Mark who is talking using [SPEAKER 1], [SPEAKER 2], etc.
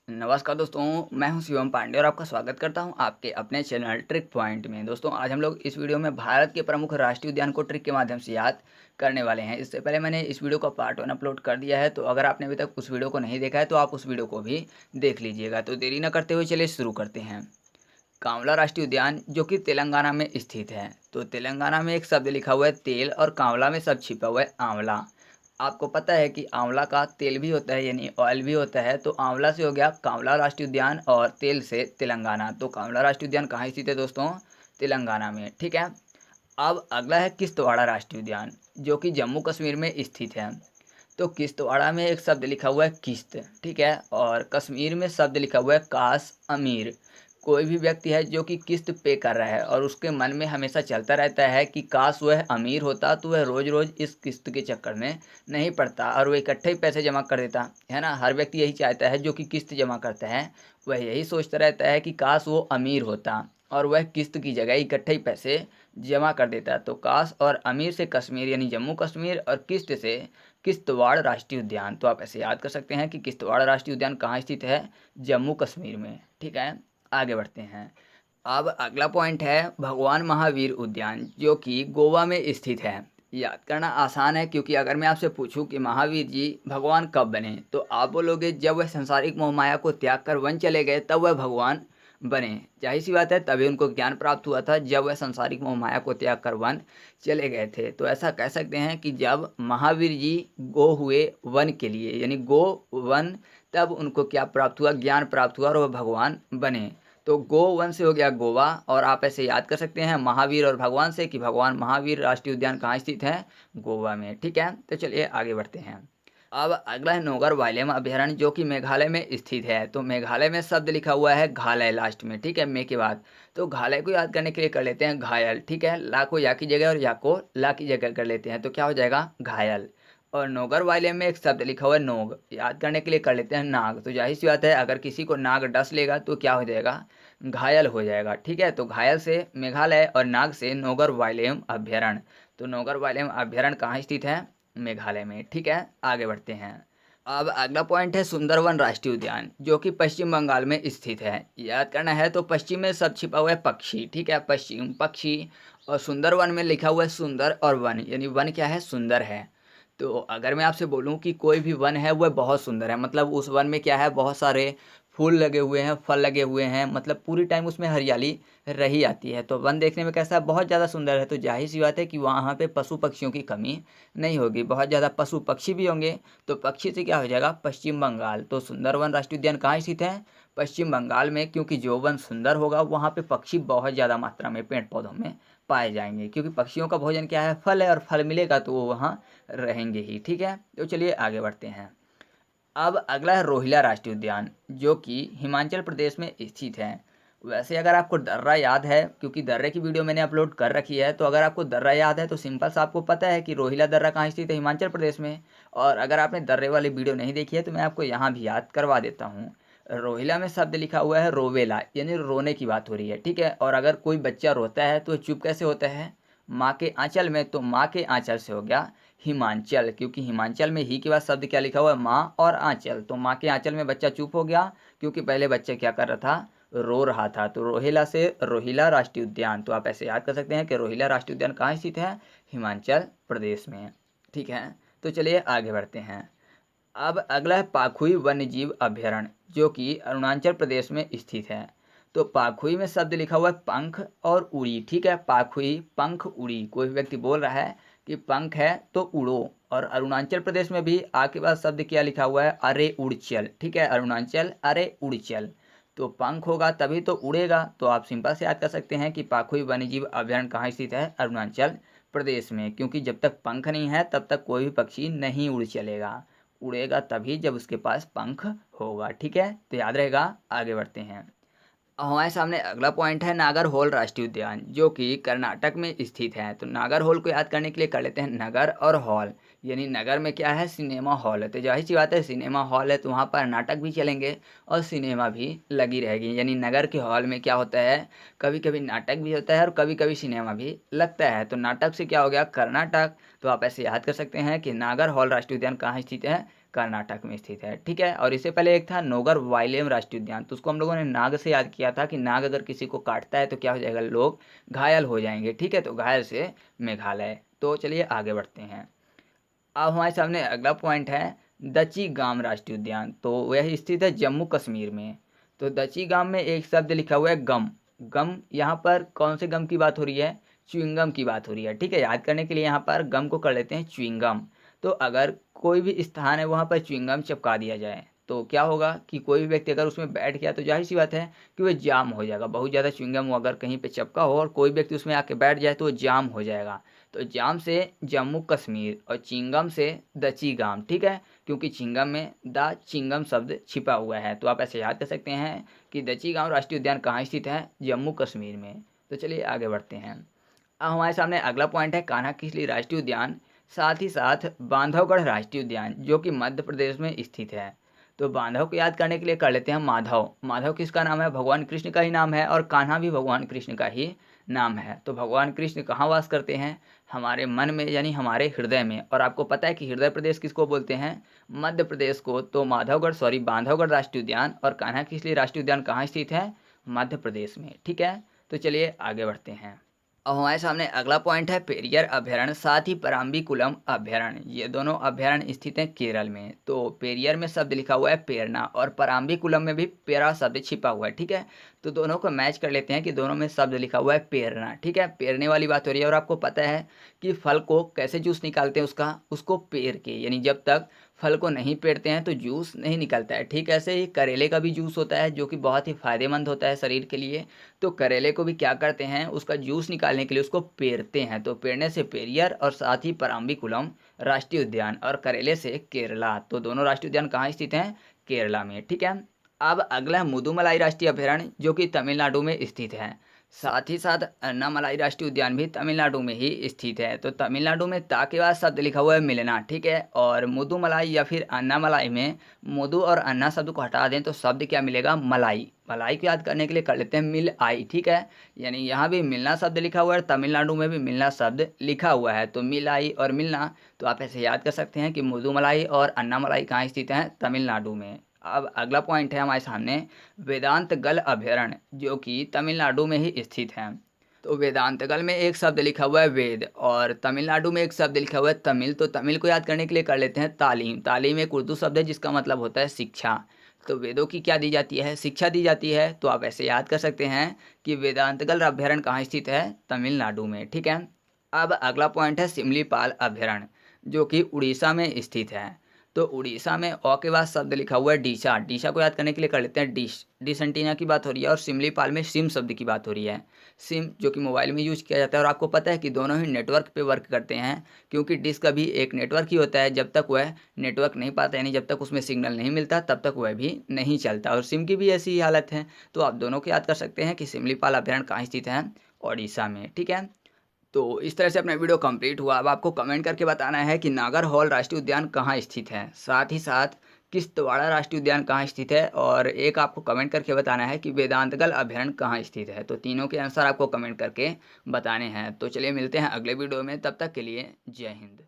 [SPEAKER 1] नमस्कार दोस्तों, मैं हूं शिवम पांडे और आपका स्वागत करता हूं आपके अपने चैनल ट्रिक पॉइंट में। दोस्तों, आज हम लोग इस वीडियो में भारत के प्रमुख राष्ट्रीय उद्यान को ट्रिक के माध्यम से याद करने वाले हैं। इससे पहले मैंने इस वीडियो का पार्ट 1 अपलोड कर दिया है, तो अगर आपने अभी तक उस वीडियो को नहीं देखा है तो आप उस वीडियो को भी देख लीजिएगा। तो देरी न करते हुए चलिए शुरू करते हैं। कांवला राष्ट्रीय उद्यान जो कि तेलंगाना में स्थित है। तो तेलंगाना में एक शब्द लिखा हुआ है तेल और कांवला में शब्द छिपा हुआ है आंवला। आपको पता है कि आंवला का तेल भी होता है यानी ऑयल भी होता है। तो आंवला से हो गया कांवला राष्ट्रीय उद्यान और तेल से तेलंगाना। तो कांवला राष्ट्रीय उद्यान कहाँ स्थित है दोस्तों? तेलंगाना में। ठीक है। अब अगला है किश्तवाड़ा राष्ट्रीय उद्यान जो कि जम्मू कश्मीर में स्थित है। तो किश्तवाड़ा में एक शब्द लिखा हुआ है किश्त, ठीक है, और कश्मीर में शब्द लिखा हुआ है काश अमीर। कोई भी व्यक्ति है जो कि किस्त पे कर रहा है और उसके मन में हमेशा चलता रहता है कि काश वह अमीर होता तो वह रोज़ रोज़ इस किस्त के चक्कर में नहीं पड़ता और वह इकट्ठे ही पैसे जमा कर देता है ना। हर व्यक्ति यही चाहता है जो कि किस्त जमा करता है, वह यही सोचता रहता है कि काश वो अमीर होता और वह किस्त की जगह इकट्ठे ही पैसे जमा कर देता। तो काश और अमीर से कश्मीर यानी जम्मू कश्मीर और किस्त से किश्तवाड़ राष्ट्रीय उद्यान। तो आप ऐसे याद कर सकते हैं कि किश्तवाड़ राष्ट्रीय उद्यान कहाँ स्थित है? जम्मू कश्मीर में। ठीक है, आगे बढ़ते हैं। अब अगला पॉइंट है भगवान महावीर उद्यान जो कि गोवा में स्थित है। याद करना आसान है क्योंकि अगर मैं आपसे पूछूं कि महावीर जी भगवान कब बने तो आप बोलोगे जब वह संसारिक मोह माया को त्याग कर वन चले गए तब वह भगवान बने। जाहिर सी बात है, तभी उनको ज्ञान प्राप्त हुआ था जब वह संसारिक मोह माया को त्याग कर वन चले गए थे। तो ऐसा कह सकते हैं कि जब महावीर जी गो हुए वन के लिए यानी गो वन, तब उनको क्या प्राप्त हुआ? ज्ञान प्राप्त हुआ और वह भगवान बने। तो गो वन से हो गया गोवा। और आप ऐसे याद कर सकते हैं महावीर और भगवान से कि भगवान महावीर राष्ट्रीय उद्यान कहाँ स्थित है? गोवा में। ठीक है, तो चलिए आगे बढ़ते हैं। अब अगला है नौगर वाइल्ड अभयारण्य जो कि मेघालय में स्थित है। तो मेघालय में शब्द लिखा हुआ है घालय लास्ट में, ठीक है, मे के बाद। तो घालय को याद करने के लिए कर लेते हैं घायल, ठीक है, ला को या की जगह और या को ला की जगह कर लेते हैं तो क्या हो जाएगा? घायल। और नौगर वाइल्ड में एक शब्द लिखा हुआ है नोग, याद करने के लिए कर लेते हैं नाग। तो जाहिर सी बात है अगर किसी को नाग डस लेगा तो क्या हो जाएगा? घायल हो जाएगा। ठीक है, तो घायल से मेघालय और नाग से नौगर वाइल्ड अभ्यारण्य। तो नौगर वाइल्ड अभ्यारण्य कहाँ स्थित है? मेघालय में। ठीक है, आगे बढ़ते हैं। अब अगला पॉइंट है सुंदरवन राष्ट्रीय उद्यान जो कि पश्चिम बंगाल में स्थित है। याद करना है तो पश्चिम में सब छिपा हुआ है पक्षी, ठीक है, पश्चिम पक्षी। और सुंदरवन में लिखा हुआ है सुंदर और वन यानी वन क्या है? सुंदर है। तो अगर मैं आपसे बोलूं कि कोई भी वन है वह बहुत सुंदर है, मतलब उस वन में क्या है? बहुत सारे फूल लगे हुए हैं, फल लगे हुए हैं, मतलब पूरी टाइम उसमें हरियाली रही आती है। तो वन देखने में कैसा है? बहुत ज़्यादा सुंदर है। तो जाहिर सी बात है कि वहाँ पे पशु पक्षियों की कमी नहीं होगी, बहुत ज़्यादा पशु पक्षी भी होंगे। तो पक्षी से क्या हो जाएगा? पश्चिम बंगाल। तो सुंदरवन राष्ट्रीय उद्यान कहाँ स्थित है? पश्चिम बंगाल में, क्योंकि जो वन सुंदर होगा वहाँ पे पक्षी बहुत ज़्यादा मात्रा में पेड़ पौधों में पाए जाएंगे, क्योंकि पक्षियों का भोजन क्या है? फल है, और फल मिलेगा तो वो वहाँ रहेंगे ही। ठीक है, तो चलिए आगे बढ़ते हैं। अब अगला है रोहिला राष्ट्रीय उद्यान जो कि हिमाचल प्रदेश में स्थित है। वैसे अगर आपको दर्रा याद है, क्योंकि दर्रे की वीडियो मैंने अपलोड कर रखी है, तो अगर आपको दर्रा याद है तो सिंपल सा आपको पता है कि रोहिला दर्रा कहाँ स्थित है? हिमाचल प्रदेश में। और अगर आपने दर्रे वाली वीडियो नहीं देखी है तो मैं आपको यहाँ भी याद करवा देता हूँ। रोहिला में शब्द लिखा हुआ है रोवेला यानी रोने की बात हो रही है। ठीक है, और अगर कोई बच्चा रोता है तो चुप कैसे होता है? माँ के आंचल में। तो माँ के आंचल से हो गया हिमांचल, क्योंकि हिमांचल में ही के बाद शब्द क्या लिखा हुआ है? माँ और आंचल। तो माँ के आंचल में बच्चा चुप हो गया क्योंकि पहले बच्चा क्या कर रहा था? रो रहा था। तो रोहिला से रोहिला राष्ट्रीय उद्यान। तो आप ऐसे याद कर सकते हैं कि रोहिला राष्ट्रीय उद्यान कहाँ स्थित है? हिमाचल प्रदेश में। ठीक है, तो चलिए आगे बढ़ते हैं। अब अगला है पाखुई वन्यजीव अभ्यारण्य जो कि अरुणाचल प्रदेश में स्थित है। तो पाखुई में शब्द लिखा हुआ है पंख और उड़ी। ठीक है, पाखुई पंख उड़ी। कोई व्यक्ति बोल रहा है कि पंख है तो उड़ो। और अरुणाचल प्रदेश में भी आके बाद शब्द क्या लिखा हुआ है? अरे उड़ चल। ठीक है, अरुणाचल अरे उड़ चल। तो पंख होगा तभी तो उड़ेगा। तो आप सिंपल से याद कर सकते हैं कि पाखुई वन्यजीव अभ्यारण्य कहाँ स्थित है? अरुणाचल प्रदेश में, क्योंकि जब तक पंख नहीं है तब तक कोई भी पक्षी नहीं उड़ चलेगा। उड़ेगा तभी जब उसके पास पंख होगा। ठीक है, तो याद रहेगा। आगे बढ़ते हैं। हमारे सामने अगला पॉइंट है नागरहोल राष्ट्रीय उद्यान जो कि कर्नाटक में स्थित है। तो नागरहोल को याद करने के लिए कर लेते हैं नगर और हॉल, यानी नगर में क्या है? सिनेमा हॉल है। तो जाहिर सी बात है सिनेमा हॉल है तो वहाँ पर नाटक भी चलेंगे और सिनेमा भी लगी रहेगी। यानी नगर के हॉल में क्या होता है? कभी कभी नाटक भी होता है और कभी कभी सिनेमा भी लगता है। तो नाटक से क्या हो गया? कर्नाटक। तो आप ऐसे याद कर सकते हैं कि नागरहोल राष्ट्रीय उद्यान कहाँ स्थित है? कर्नाटक में स्थित है। ठीक है, और इससे पहले एक था नोगर वाइलेम राष्ट्रीय उद्यान, तो उसको हम लोगों ने नाग से याद किया था कि नाग अगर किसी को काटता है तो क्या हो जाएगा, लोग घायल हो जाएंगे। ठीक है, तो घायल से मेघालय। तो चलिए आगे बढ़ते हैं। अब हमारे सामने अगला पॉइंट है दची गाम राष्ट्रीय उद्यान, तो वह स्थित है जम्मू कश्मीर में। तो दची गाम में एक शब्द लिखा हुआ है गम। गम, यहाँ पर कौन से गम की बात हो रही है, च्युइंगम की बात हो रही है। ठीक है, याद करने के लिए यहाँ पर गम को कर लेते हैं च्युइंगम। तो अगर कोई भी स्थान है वहाँ पर च्युइंगम चिपका दिया जाए तो क्या होगा कि कोई भी व्यक्ति अगर उसमें बैठ गया तो जाहिर सी बात है कि वह जाम हो जाएगा। बहुत ज़्यादा च्युइंगम अगर कहीं पे चिपका हो और कोई व्यक्ति उसमें आके बैठ जाए तो वो जाम हो जाएगा। तो जाम से जम्मू कश्मीर और चिंगम से दचीगाम। ठीक है, क्योंकि चिंगम में द चिंगम शब्द छिपा हुआ है, तो आप ऐसे याद कर सकते हैं कि दचीगाम राष्ट्रीय उद्यान कहाँ स्थित है, जम्मू कश्मीर में। तो चलिए आगे बढ़ते हैं। अब हमारे सामने अगला पॉइंट है कान्हा किसली राष्ट्रीय उद्यान, साथ ही साथ बांधवगढ़ राष्ट्रीय उद्यान जो कि मध्य प्रदेश में स्थित है। तो बांधव को याद करने के लिए कर लेते हैं माधव। माधव किसका नाम है, भगवान कृष्ण का ही नाम है, और कान्हा भी भगवान कृष्ण का ही नाम है। तो भगवान कृष्ण कहाँ वास करते हैं, हमारे मन में, यानी हमारे हृदय में। और आपको पता है कि हृदय प्रदेश किसको बोलते हैं, मध्य प्रदेश को। तो बांधवगढ़ राष्ट्रीय उद्यान और कान्हा किसली राष्ट्रीय उद्यान कहाँ स्थित है, मध्य प्रदेश में। ठीक है, तो चलिए आगे बढ़ते हैं। अब हमारे सामने अगला पॉइंट है पेरियर अभयारण्य, साथ ही पराम्बीकुलम अभयारण्य। ये दोनों अभयारण्य स्थित हैं केरल में। तो पेरियर में शब्द लिखा हुआ है पेरना और पराम्बीकुलम में भी पेरा शब्द छिपा हुआ है। ठीक है, तो दोनों को मैच कर लेते हैं कि दोनों में शब्द लिखा हुआ है पेरना। ठीक है, पेरने वाली बात हो रही है। और आपको पता है कि फल को कैसे जूस निकालते हैं उसको पेर के, यानी जब तक फल को नहीं पेरते हैं तो जूस नहीं निकलता है। ठीक ऐसे ही करेले का भी जूस होता है जो कि बहुत ही फायदेमंद होता है शरीर के लिए। तो करेले को भी क्या करते हैं, उसका जूस निकालने के लिए उसको पेरते हैं। तो पेरने से पेरियर और साथ ही पराम्बीकुलम राष्ट्रीय उद्यान और करेले से केरला। तो दोनों राष्ट्रीय उद्यान कहाँ स्थित हैं, केरला में। ठीक है, अब अगला है मुदुमलाई राष्ट्रीय अभयारण्य जो कि तमिलनाडु में स्थित है। साथ ही साथ अन्नामलाई राष्ट्रीय उद्यान भी तमिलनाडु में ही स्थित है। तो तमिलनाडु में ता के बाद शब्द लिखा हुआ है मिलना। ठीक है, और मुदुमलाई या फिर अन्नामलाई में मुदु और अन्ना शब्द को हटा दें तो शब्द क्या मिलेगा, मलाई। मलाई को याद करने के लिए कर लेते हैं मिल आई। ठीक है, यानी यहाँ भी मिलना शब्द लिखा हुआ है, तमिलनाडु में भी मिलना शब्द लिखा हुआ है। तो मिल आई और मिलना, तो आप ऐसे याद कर सकते हैं कि मुदुमलाई और अन्नामलाई कहाँ स्थित हैं, तमिलनाडु में। अब अगला पॉइंट है हमारे सामने वेदांतगल अभयारण्य जो कि तमिलनाडु में ही स्थित है। तो वेदांतगल में एक शब्द लिखा हुआ है वेद और तमिलनाडु में एक शब्द लिखा हुआ है तमिल। तो तमिल को याद करने के लिए कर लेते हैं तालीम। तालीम एक उर्दू शब्द है जिसका मतलब होता है शिक्षा। तो वेदों की क्या दी जाती है, शिक्षा दी जाती है। तो आप ऐसे याद कर सकते हैं कि वेदांतगल अभयारण्य कहाँ स्थित है, तमिलनाडु में। ठीक है, अब अगला पॉइंट है सिमलीपाल अभयारण्य जो कि उड़ीसा में स्थित है। तो उड़ीसा में अ के बाद शब्द लिखा हुआ है डीसा। डीसा को याद करने के लिए कर लेते हैं डिश एंटीना की बात हो रही है। और सिमलीपाल में सिम शब्द की बात हो रही है। सिम जो कि मोबाइल में यूज किया जाता है और आपको पता है कि दोनों ही नेटवर्क पे वर्क करते हैं, क्योंकि डिश का भी एक नेटवर्क ही होता है। जब तक वह नेटवर्क नहीं पाता, यानी जब तक उसमें सिग्नल नहीं मिलता, तब तक वह भी नहीं चलता। और सिम की भी ऐसी ही हालत है। तो आप दोनों को याद कर सकते हैं कि सिमलीपाल अभयारण्य कहाँ स्थित है, ओडिशा में। ठीक है, तो इस तरह से अपना वीडियो कंप्लीट हुआ। अब आपको कमेंट करके बताना है कि नागरहोल राष्ट्रीय उद्यान कहाँ स्थित है, साथ ही साथ किश्तवाड़ा राष्ट्रीय उद्यान कहाँ स्थित है, और एक आपको कमेंट करके बताना है कि वेदांतगल अभयारण्य कहाँ स्थित है। तो तीनों के आंसर आपको कमेंट करके बताने हैं। तो चलिए मिलते हैं अगले वीडियो में, तब तक के लिए जय हिंद।